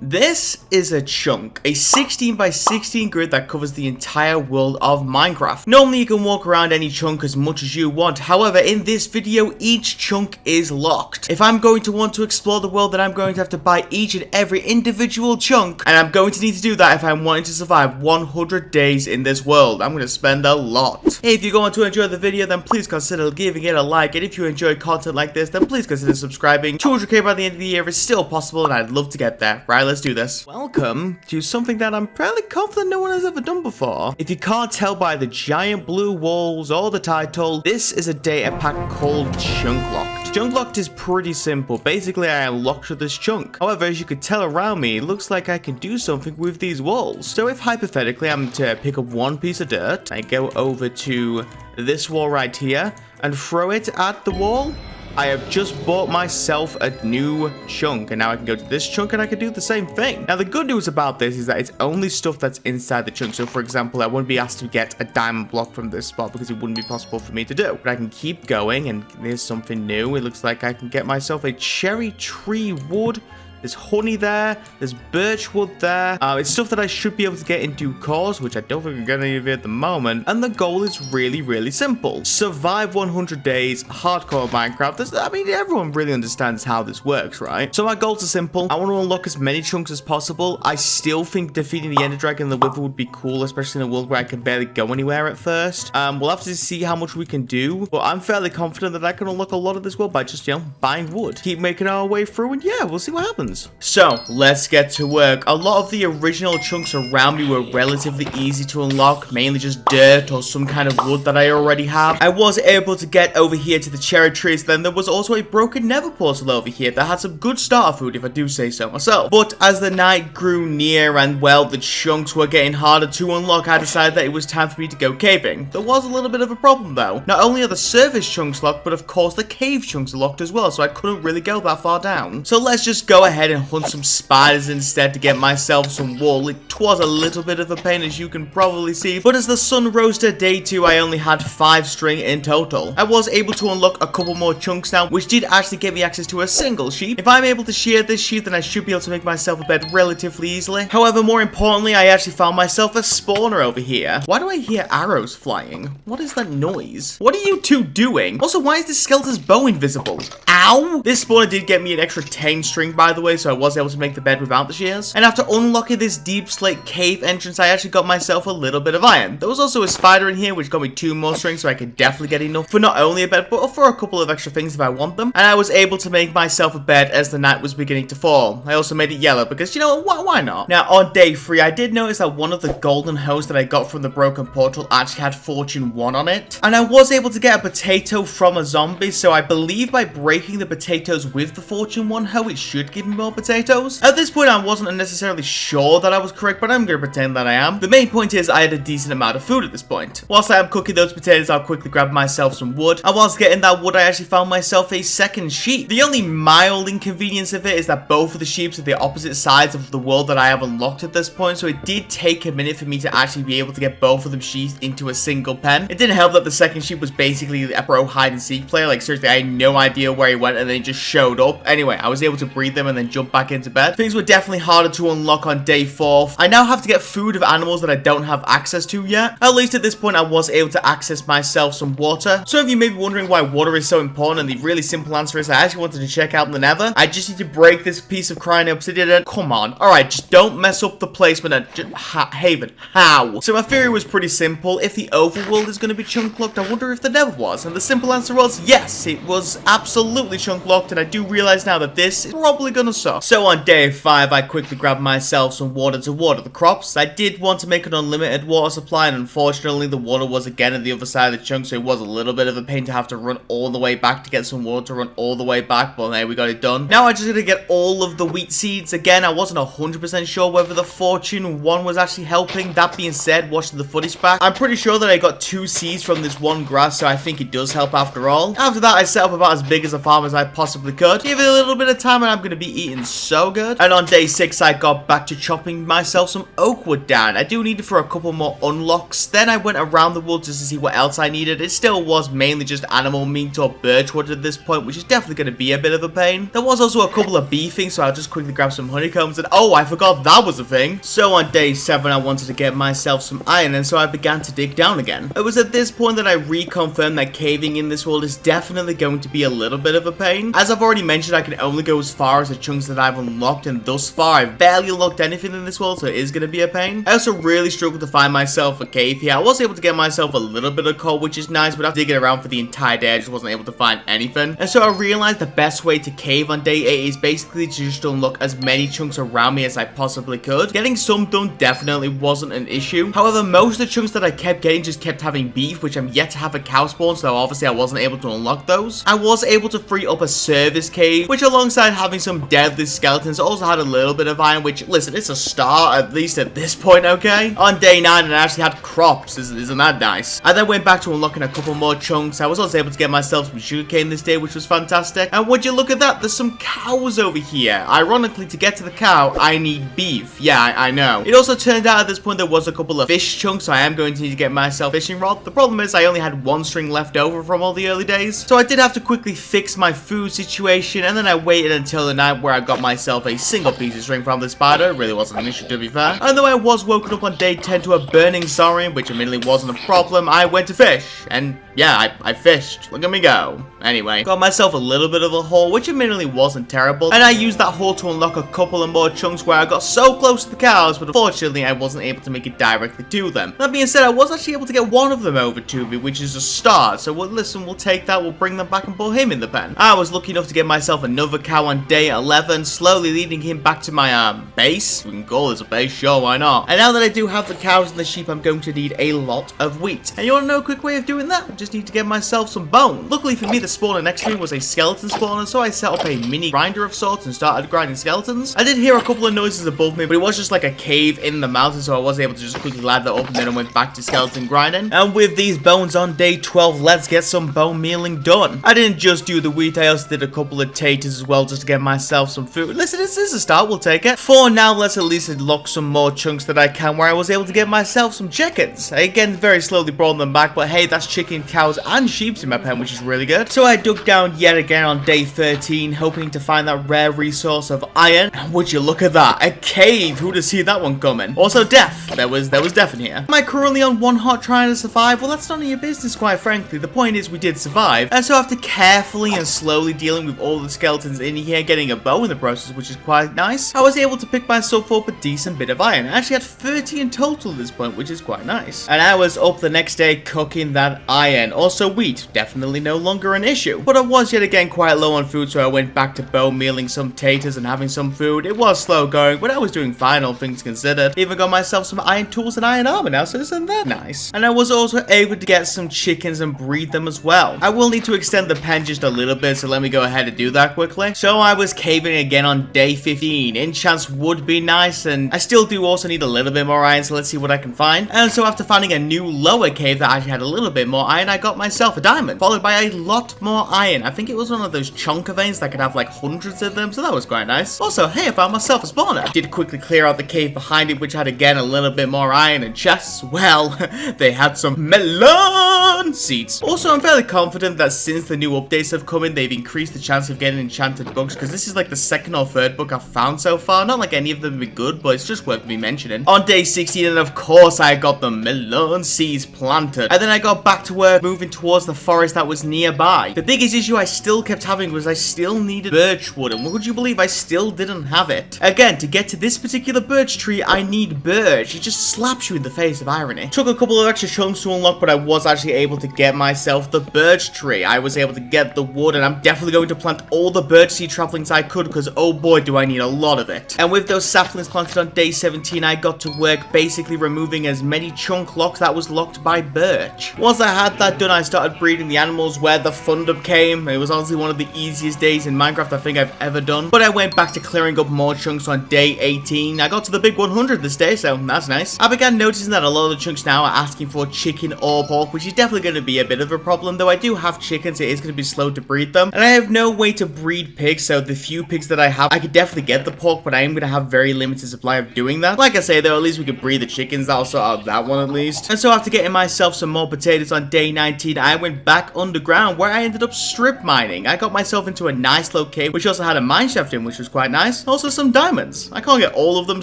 This is a chunk, a 16 by 16 grid that covers the entire world of Minecraft. Normally you can walk around any chunk as much as you want, however in this video each chunk is locked. If I'm going to want to explore the world, then I'm going to have to buy each and every individual chunk, and I'm going to need to do that if I'm wanting to survive 100 days in this world. I'm going to spend a lot. Hey, if you're going to enjoy the video, then please consider giving it a like, and if you enjoy content like this, then please consider subscribing. 200k by the end of the year is still possible, and I'd love to get there. Right, let's do this. Welcome to something that I'm fairly confident no one has ever done before. If you can't tell by the giant blue walls or the title, this is a data pack called Chunklock. Chunklock is pretty simple. Basically, I unlocked this chunk. However, as you could tell around me, it looks like I can do something with these walls. So if hypothetically I'm to pick up one piece of dirt, I go over to this wall right here and throw it at the wall, I have just bought myself a new chunk, and now I can go to this chunk and I can do the same thing. Now the good news about this is that it's only stuff that's inside the chunk. So for example, I wouldn't be asked to get a diamond block from this spot because it wouldn't be possible for me to do. But I can keep going, and there's something new. It looks like I can get myself a cherry tree wood. There's honey there, there's birch wood there. It's stuff that I should be able to get in due course, which I don't think I'm getting any of it at the moment. And the goal is really simple. Survive 100 days, hardcore Minecraft. I mean, everyone really understands how this works, right? So my goals are simple. I want to unlock as many chunks as possible. I still think defeating the Ender Dragon and the Wither would be cool, especially in a world where I can barely go anywhere at first. We'll have to see how much we can do, but I'm fairly confident that I can unlock a lot of this world by just, buying wood. Keep making our way through, and yeah, we'll see what happens. So, let's get to work. A lot of the original chunks around me were relatively easy to unlock, mainly just dirt or some kind of wood that I already have. I was able to get over here to the cherry trees. Then there was also a broken nether portal over here that had some good starter food, if I do say so myself. But as the night grew near and, well, the chunks were getting harder to unlock, I decided that it was time for me to go caving. There was a little bit of a problem though. Not only are the surface chunks locked, but of course the cave chunks are locked as well, so I couldn't really go that far down. So let's just go ahead and hunt some spiders instead to get myself some wool. It was a little bit of a pain, as you can probably see, but as the sun rose to day 2, I only had 5 string in total. I was able to unlock a couple more chunks now, which did actually give me access to a single sheep. If I'm able to shear this sheep, then I should be able to make myself a bed relatively easily. However, more importantly, I actually found myself a spawner over here. Why do I hear arrows flying? What is that noise? What are you two doing? Also, why is this skeleton's bow invisible? Ow! This spawner did get me an extra 10 string, by the way, so I was able to make the bed without the shears. And after unlocking this deep slate cave entrance, I actually got myself a little bit of iron. There was also a spider in here, which got me 2 more strings, so I could definitely get enough for not only a bed, but for a couple of extra things if I want them. And I was able to make myself a bed as the night was beginning to fall. I also made it yellow because, you know, why not? Now, on day 3, I did notice that one of the golden hoes that I got from the broken portal actually had Fortune 1 on it. And I was able to get a potato from a zombie, so I believe by breaking the potatoes with the Fortune 1 hoe, it should give me more potatoes. At this point, I wasn't necessarily sure that I was correct, but I'm going to pretend that I am. The main point is I had a decent amount of food at this point. Whilst I am cooking those potatoes, I'll quickly grab myself some wood. And whilst getting that wood, I actually found myself a second sheep. The only mild inconvenience of it is that both of the sheep are the opposite sides of the world that I have unlocked at this point, so it did take a minute for me to actually be able to get both of them sheep into a single pen. It didn't help that the second sheep was basically a pro hide and seek player. Like, seriously, I had no idea where he went, and then he just showed up. Anyway, I was able to breed them and then jump back into bed. Things were definitely harder to unlock on day 4. I now have to get food of animals that I don't have access to yet. At least at this point, I was able to access myself some water. So if you may be wondering why water is so important, and the really simple answer is I actually wanted to check out the Nether. I just need to break this piece of crying obsidian. Come on. Alright, just don't mess up the placement and Haven. How? So my theory was pretty simple. If the overworld is going to be chunklocked, I wonder if the Nether was. And the simple answer was yes, it was absolutely chunklocked, and I do realize now that this is probably going to suck. So on day 5, I quickly grabbed myself some water to water the crops. I did want to make an unlimited water supply, and unfortunately the water was again at the other side of the chunk, so it was a little bit of a pain to have to run all the way back to get some water, to run all the way back, but hey, we got it done. Now I just gotta get all of the wheat seeds. Again, I wasn't 100% sure whether the Fortune 1 was actually helping. That being said, watching the footage back, I'm pretty sure that I got 2 seeds from this one grass, so I think it does help after all. After that, I set up about as big as a farm farm as I possibly could. Give it a little bit of time and I'm going to be eating so good. And on day 6, I got back to chopping myself some oak wood down. I do need it for a couple more unlocks. Then I went around the wood just to see what else I needed. It still was mainly just animal meat or birch wood at this point, which is definitely going to be a bit of a pain. There was also a couple of bee things, so I'll just quickly grab some honeycombs. And oh, I forgot that was a thing. So on day 7, I wanted to get myself some iron, and so I began to dig down again. It was at this point that I reconfirmed that caving in this world is definitely going to be a little bit of a pain. As I've already mentioned, I can only go as far as the chunks that I've unlocked, and thus far I've barely unlocked anything in this world, so it is going to be a pain. I also really struggled to find myself a cave here. I was able to get myself a little bit of coal, which is nice, but after digging around for the entire day, I just wasn't able to find anything. And so I realized the best way to cave on day 8 is basically to just unlock as many chunks around me as I possibly could. Getting some done definitely wasn't an issue. However, most of the chunks that I kept getting just kept having beef, which I'm yet to have a cow spawn, so obviously I wasn't able to unlock those. I was able to free up a service cave, which alongside having some deadly skeletons also had a little bit of iron, which, listen, it's a start, at least at this point, okay? On day 9, I actually had crops. Isn't that nice? I then went back to unlocking a couple more chunks. I was also able to get myself some sugarcane this day, which was fantastic. And would you look at that? There's some cows over here. Ironically, to get to the cow, I need beef. Yeah, I know. It also turned out at this point there was a couple of fish chunks, so I am going to need to get myself a fishing rod. The problem is I only had one string left over from all the early days, so I did have to quickly fix my food situation, and then I waited until the night where I got myself a single piece of string from the spider. It really wasn't an issue, to be fair. And though I was woken up on day 10 to a burning saurian, which admittedly wasn't a problem, I went to fish, and yeah, I fished. Look at me go. Anyway, got myself a little bit of a haul, which admittedly wasn't terrible, and I used that haul to unlock a couple of more chunks where I got so close to the cows, but unfortunately I wasn't able to make it directly to them. That being said, I was actually able to get one of them over to me, which is a start, so we'll take that, we'll bring them back and put him in the pen. I was lucky enough to get myself another cow on day 11, slowly leading him back to my base. We can call this a base, sure, why not? And now that I do have the cows and the sheep, I'm going to need a lot of wheat. And you want to know a quick way of doing that? I just need to get myself some bone. Luckily for me, the spawner next to me was a skeleton spawner, so I set up a mini grinder of sorts and started grinding skeletons. I did hear a couple of noises above me, but it was just like a cave in the mountain, so I was able to just quickly light that up, and then I went back to skeleton grinding. And with these bones on day 12, let's get some bone mealing done. I didn't just do the wheat, I also did a couple of taters as well, just to get myself some food. Listen, this is a start, we'll take it. For now, let's at least unlock some more chunks that I can, where I was able to get myself some chickens. I again very slowly brought them back, but hey, that's chicken, cows, and sheep in my pen, which is really good. So I dug down yet again on day 13, hoping to find that rare resource of iron. And would you look at that, a cave. Who'd have seen that one coming? Also death. There was death in here. Am I currently on one heart trying to survive? Well, that's none of your business, quite frankly. The point is we did survive, and so after carefully and slowly dealing with all the skeletons in here, getting a bow in the process, which is quite nice, I was able to pick myself up a decent bit of iron. I actually had 30 in total at this point, which is quite nice. And I was up the next day cooking that iron. Also wheat, definitely no longer an issue. But I was yet again quite low on food, so I went back to bone mealing some taters and having some food. It was slow going, but I was doing fine, all things considered. Even got myself some iron tools and iron armor now, so isn't that nice? And I was also able to get some chickens and breed them as well. I will need to extend the pen just a little bit, so let me go ahead and do that quickly. So I was caving again on day 15. Enchants would be nice, and I still do also need a little bit more iron, so let's see what I can find. And so after finding a new lower cave that actually had a little bit more iron, I got myself a diamond, followed by a lot more iron. I think it was one of those chunker veins that could have like hundreds of them, so that was quite nice. Also, hey, I found myself a spawner. I did quickly clear out the cave behind it, which had again a little bit more iron and chests. Well, they had some melon seeds. Also, I'm fairly confident that since the new updates have come in, they've increased the chance of getting enchanted books, because this is like the second or third book I've found so far. Not like any of them be good, but it's just worth me mentioning. On day 16, and of course, I got the melon seeds planted. And then I got back to work, moving towards the forest that was nearby. The biggest issue I still kept having was I still needed birch wood, and would you believe I still didn't have it? Again, to get to this particular birch tree, I need birch. It just slaps you in the face of irony. Took a couple of extra chunks to unlock, but I was actually able to get myself the birch tree. I was able to get the wood, and I'm definitely going to plant all the birch seed traplings I could, because oh boy, do I need a lot of it. And with those saplings planted on day 17, I got to work basically removing as many chunk locks that was locked by birch. Once I had that done, I started breeding the animals, where the fun up came. It was honestly one of the easiest days in Minecraft I think I've ever done. But I went back to clearing up more chunks on day 18. I got to the big 100 this day, so that's nice. I began noticing that a lot of the chunks now are asking for chicken or pork, which is definitely going to be a bit of a problem. Though I do have chickens, it is going to be slow to breed breed them. And I have no way to breed pigs, so the few pigs that I have, I could definitely get the pork, but I am going to have very limited supply of doing that. Like I say though, at least we could breed the chickens. That'll sort out that one at least. And so after getting myself some more potatoes on day 19, I went back underground where I ended up strip mining. I got myself into a nice little cave, which also had a mineshaft in, which was quite nice. Also some diamonds. I can't get all of them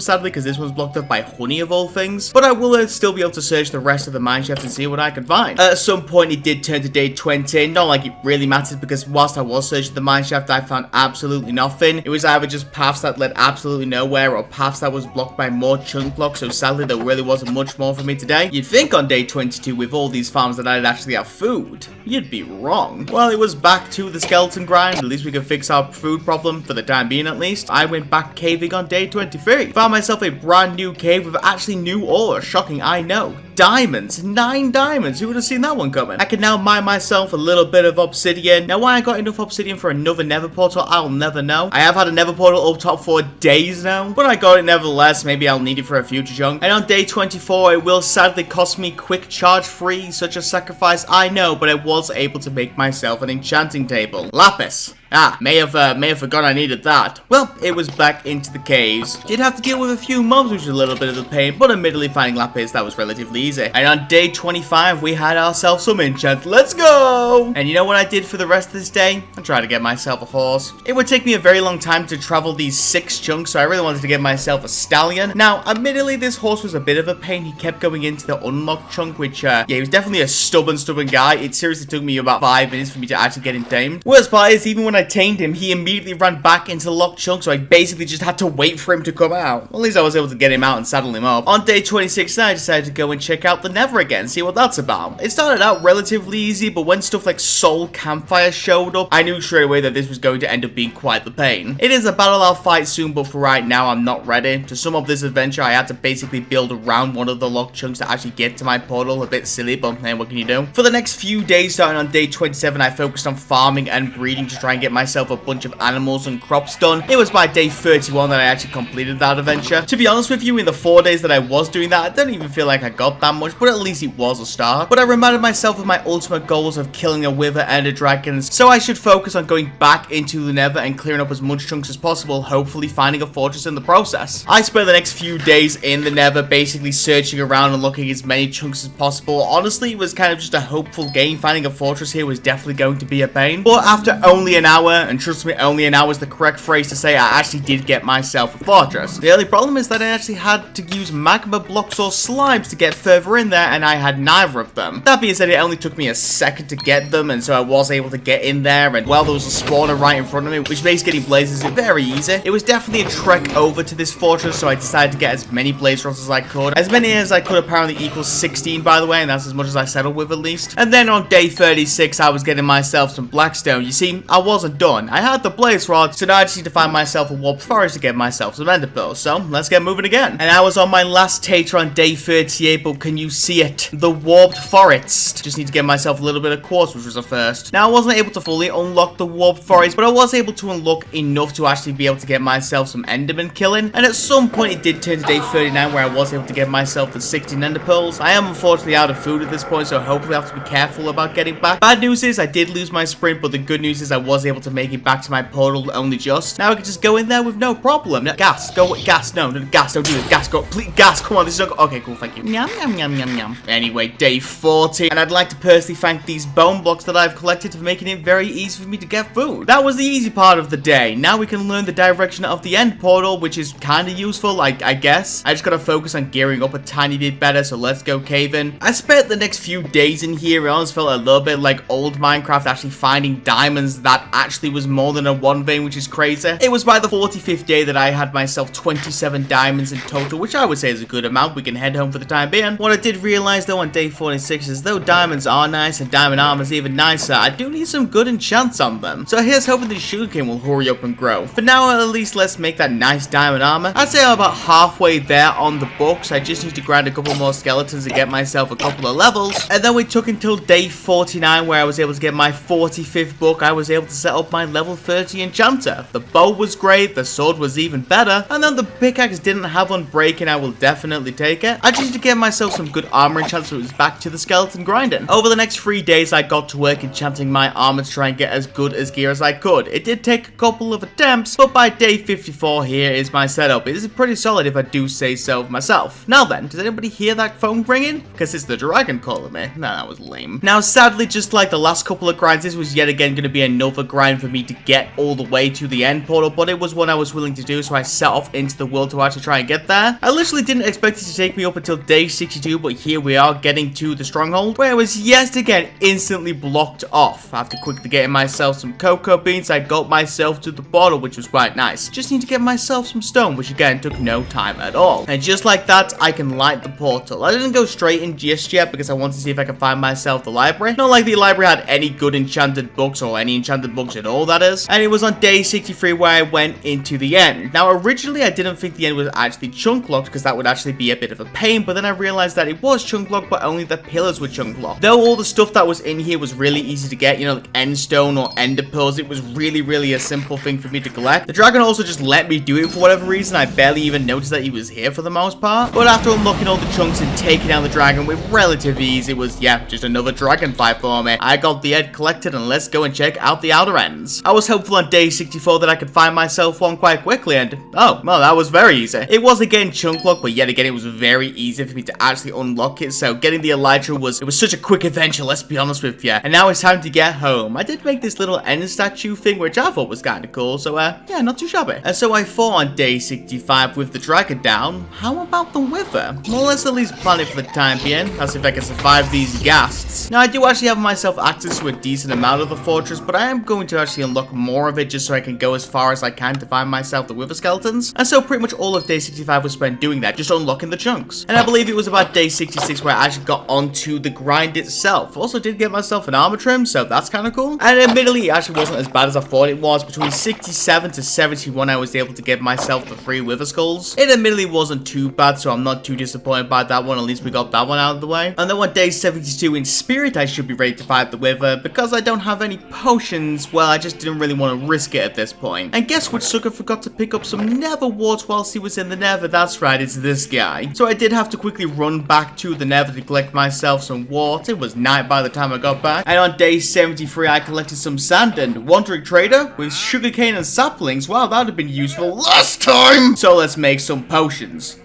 sadly because this one's blocked up by honey of all things, but I will still be able to search the rest of the mineshaft and see what I can find. At some point it did turn to day 20, not like it really mattered because whilst I was searching the mineshaft, I found absolutely nothing. It was either just paths that led absolutely nowhere or paths that was blocked by more Chunklock, so sadly there really wasn't much more for me today. You'd think on day 22 with all these farms that I'd actually have food. You'd be wrong. Well, it was back to the skeleton grind. At least we could fix our food problem for the time being at least. I went back caving on day 23. Found myself a brand new cave with actually new ore. Shocking, I know. Diamonds. 9 diamonds. Who would have seen that one coming? I can now mine myself a little bit of obsidian. Now, why I got enough obsidian for another nether portal, I'll never know. I have had a nether portal up top for days now, but I got it nevertheless. Maybe I'll need it for a future chunk. And on day 24, it will sadly cost me quick charge free. Such a sacrifice, I know, but I was able to make myself an enchanting table. Lapis. Ah, may have forgotten I needed that. Well, it was back into the caves. Did have to deal with a few mobs, which was a little bit of a pain, but admittedly finding lapis, that was relatively easy. And on day 25, we had ourselves some enchant. Let's go! And you know what I did for the rest of this day? I tried to get myself a horse. It would take me a very long time to travel these 6 chunks, so I really wanted to get myself a stallion. Now, admittedly, this horse was a bit of a pain. He kept going into the unlocked chunk, which, yeah, he was definitely a stubborn guy. It seriously took me about 5 minutes for me to actually get him tamed. Worst part is, even when I tamed him, he immediately ran back into the locked chunk, so I basically just had to wait for him to come out. Well, at least I was able to get him out and saddle him up. On day 26, I decided to go and check out the Nether again, see what that's about. It started out relatively easy, but when stuff like Soul Campfire showed up, I knew straight away that this was going to end up being quite the pain. It is a battle I'll fight soon, but for right now, I'm not ready. To sum up this adventure, I had to basically build around one of the locked chunks to actually get to my portal. A bit silly, but hey, what can you do? For the next few days, starting on day 27, I focused on farming and breeding to try and get myself a bunch of animals and crops done. It was by day 31 that I actually completed that adventure. To be honest with you, in the 4 days that I was doing that, I don't even feel like I got that much, but at least it was a start. But I reminded myself of my ultimate goals of killing a wither and a dragon, so I should focus on going back into the Nether and clearing up as much chunks as possible, hopefully finding a fortress in the process. I spent the next few days in the Nether basically searching around and looking as many chunks as possible. Honestly, it was kind of just a hopeful game. Finding a fortress here was definitely going to be a pain, but after only an hour, and trust me, only an hour is the correct phrase to say, I actually did get myself a fortress. The only problem is that I actually had to use magma blocks or slimes to get further in there, and I had neither of them. That being said, it only took me a second to get them, and so I was able to get in there, and well, there was a spawner right in front of me, which makes getting blazes very easy. It was definitely a trek over to this fortress, so I decided to get as many blaze rods as I could. As many as I could apparently equals 16, by the way, and that's as much as I settled with at least. And then on day 36, I was getting myself some blackstone. You see, I wasn't done. I had the blaze rod, so now I just need to find myself a warped forest to get myself some ender pearls. So let's get moving again. And I was on my last tater on day 38, but can you see it? The warped forest. Just need to get myself a little bit of quartz, which was a first. Now I wasn't able to fully unlock the warped forest, but I was able to unlock enough to actually be able to get myself some enderman killing. And at some point it did turn to day 39 where I was able to get myself the 16 ender pearls. I am unfortunately out of food at this point, so hopefully I have to be careful about getting back. Bad news is I did lose my sprint, but the good news is I was able to make it back to my portal only just. Now I can just go in there with no problem. Gas, go, gas, no, gas, don't do it. Gas, go, please, gas, come on, this is not, okay, cool, thank you. Yum, yum, yum, yum, yum. Anyway, day 40, and I'd like to personally thank these bone blocks that I've collected for making it very easy for me to get food. That was the easy part of the day. Now we can learn the direction of the end portal, which is kind of useful, I guess. I just gotta focus on gearing up a tiny bit better, so let's go caving. I spent the next few days in here. It almost felt a little bit like old Minecraft, actually finding diamonds that actually was more than a 1 vein, which is crazy. It was by the 45th day that I had myself 27 diamonds in total, which I would say is a good amount. We can head home for the time being. What I did realize though on day 46 is though diamonds are nice and diamond armor is even nicer, I do need some good enchants on them. So here's hoping the sugarcane will hurry up and grow. For now, at least let's make that nice diamond armor. I'd say I'm about halfway there on the books. I just need to grind a couple more skeletons to get myself a couple of levels. And then we took until day 49 where I was able to get my 45th book. I was able to set up my level 30 enchanter. The bow was great, the sword was even better, and then the pickaxe didn't have unbreaking. I will definitely take it. I just need to get myself some good armor enchants, so it was back to the skeleton grinding. Over the next 3 days, I got to work enchanting my armor to try and get as good as gear as I could. It did take a couple of attempts, but by day 54, here is my setup. It is pretty solid if I do say so myself. Now then, does anybody hear that phone ringing? Because it's the dragon calling me. Nah, that was lame. Now, sadly, just like the last couple of grinds, this was yet again going to be another grind for me to get all the way to the end portal, but it was one I was willing to do, so I set off into the world to actually try and get there. I literally didn't expect it to take me up until day 62, but here we are getting to the stronghold, where I was yet again instantly blocked off. After quickly getting myself some cocoa beans, I got myself to the portal, which was quite nice. Just need to get myself some stone, which again took no time at all. And just like that, I can light the portal. I didn't go straight in just yet because I wanted to see if I could find myself the library. Not like the library had any good enchanted books or any enchanted books at all, that is. And it was on day 63 where I went into the end. Now, originally I didn't think the end was actually chunklocked because that would actually be a bit of a pain, but then I realized that it was chunklocked, but only the pillars were chunklocked. Though all the stuff that was in here was really easy to get, you know, like endstone or ender pearls, it was really a simple thing for me to collect. The dragon also just let me do it for whatever reason. I barely even noticed that he was here for the most part. But after unlocking all the chunks and taking down the dragon with relative ease, it was, yeah, just another dragon fight for me. I got the head collected and let's go and check out the outer ends. I was hopeful on day 64 that I could find myself one quite quickly, and oh, well, that was very easy. It was again chunklock, but yet again it was very easy for me to actually unlock it, so getting the elytra was such a quick adventure, let's be honest with you. And now it's time to get home. I did make this little end statue thing, which I thought was kind of cool, so yeah, not too shabby. And so I thought on day 65 with the dragon down, how about the wither? Well, let's at least plan it for the time being. That's if I can survive these ghasts. Now, I do actually have myself access to a decent amount of the fortress, but I am going to actually unlock more of it just so I can go as far as I can to find myself the wither skeletons. And so pretty much all of day 65 was spent doing that, just unlocking the chunks. And I believe it was about day 66 where I actually got onto the grind itself. Also did get myself an armor trim, so that's kind of cool. And admittedly, it actually wasn't as bad as I thought it was. Between 67 to 71, I was able to get myself the 3 wither skulls. It admittedly wasn't too bad, so I'm not too disappointed by that one. At least we got that one out of the way. And then on day 72 in spirit, I should be ready to fight the wither. Because I don't have any potions, well, I just didn't really want to risk it at this point. And guess which sucker forgot to pick up some nether warts whilst he was in the nether? That's right, it's this guy. So I did have to quickly run back to the nether to collect myself some warts. It was night by the time I got back. And on day 73, I collected some sand and wandering trader with sugarcane and saplings. Wow, that would have been useful last time. So let's make some potions.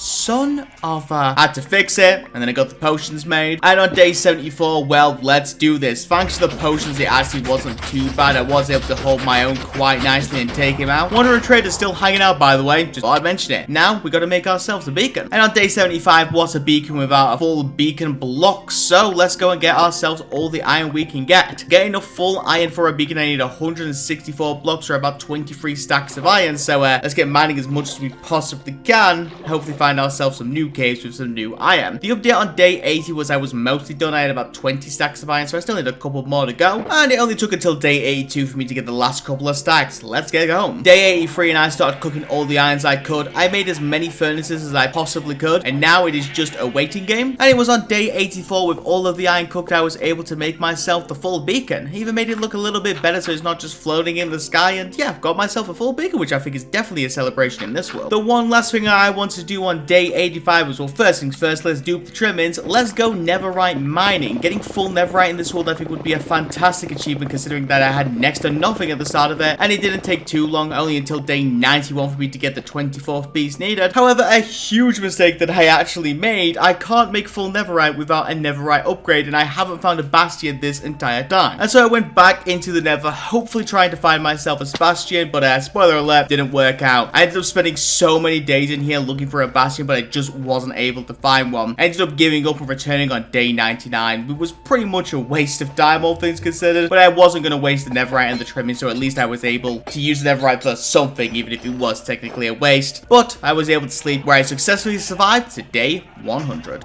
Son of a... I had to fix it, and then I got the potions made. And on day 74, well, let's do this. Thanks to the potions, it actually wasn't too bad. I was able to hold my own quite nicely and take him out. Wandering Trader's still hanging out, by the way. Just thought I'd mention it. Now, we got to make ourselves a beacon. And on day 75, what's a beacon without a full beacon block? So, let's go and get ourselves all the iron we can get. To get enough full iron for a beacon, I need 164 blocks, or about 23 stacks of iron. So, let's get mining as much as we possibly can. Hopefully find ourselves some new caves with some new iron. The update on day 80 was I was mostly done. I had about 20 stacks of iron, so I still need a couple more to go. And it only took until day 82 for me to get the last couple of stacks. Let's get going. Day 83 and I started cooking all the irons I could. I made as many furnaces as I possibly could, and now it is just a waiting game. And it was on day 84 with all of the iron cooked, I was able to make myself the full beacon. I even made it look a little bit better so it's not just floating in the sky, and yeah, got myself a full beacon, which I think is definitely a celebration in this world. The one last thing I want to do on day 85 was, well, first things first, let's dupe the trimmings. Let's go netherite mining. Getting full netherite in this world I think would be a fantastic achievement, considering that I had next to nothing at the start of it, and it didn't take too long, only until day 91 for me to get the 24th piece needed. However, a huge mistake that I actually made, I can't make full netherite without a netherite upgrade, and I haven't found a bastion this entire time. And so I went back into the nether, hopefully trying to find myself a bastion, but spoiler alert, didn't work out. I ended up spending so many days in here looking for a bastion, but I just wasn't able to find one. I ended up giving up and returning on day 99. It was pretty much a waste of time, all things considered, but I wasn't going to waste the netherite and the trimming, so at least I was able to use the netherite for something, even if it was technically a waste. But I was able to sleep, where I successfully survived to day 100.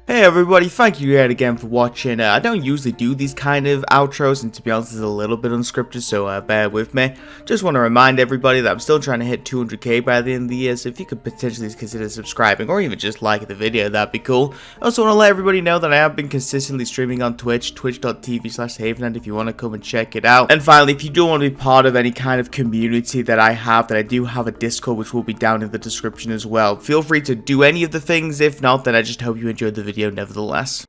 Hey everybody, thank you yet again for watching. I don't usually do these kind of outros, and to be honest, it's a little bit unscripted, so bear with me. Just want to remind everybody that I'm still trying to hit 200k by the end of the year, so if you could potentially consider subscribing, or even just like the video, that'd be cool. I also want to let everybody know that I have been consistently streaming on Twitch, twitch.tv/Havenland, if you want to come and check it out. And finally, if you do want to be part of any kind of community that I do have a Discord, which will be down in the description as well. Feel free to do any of the things. If not, then I just hope you enjoyed the video nevertheless.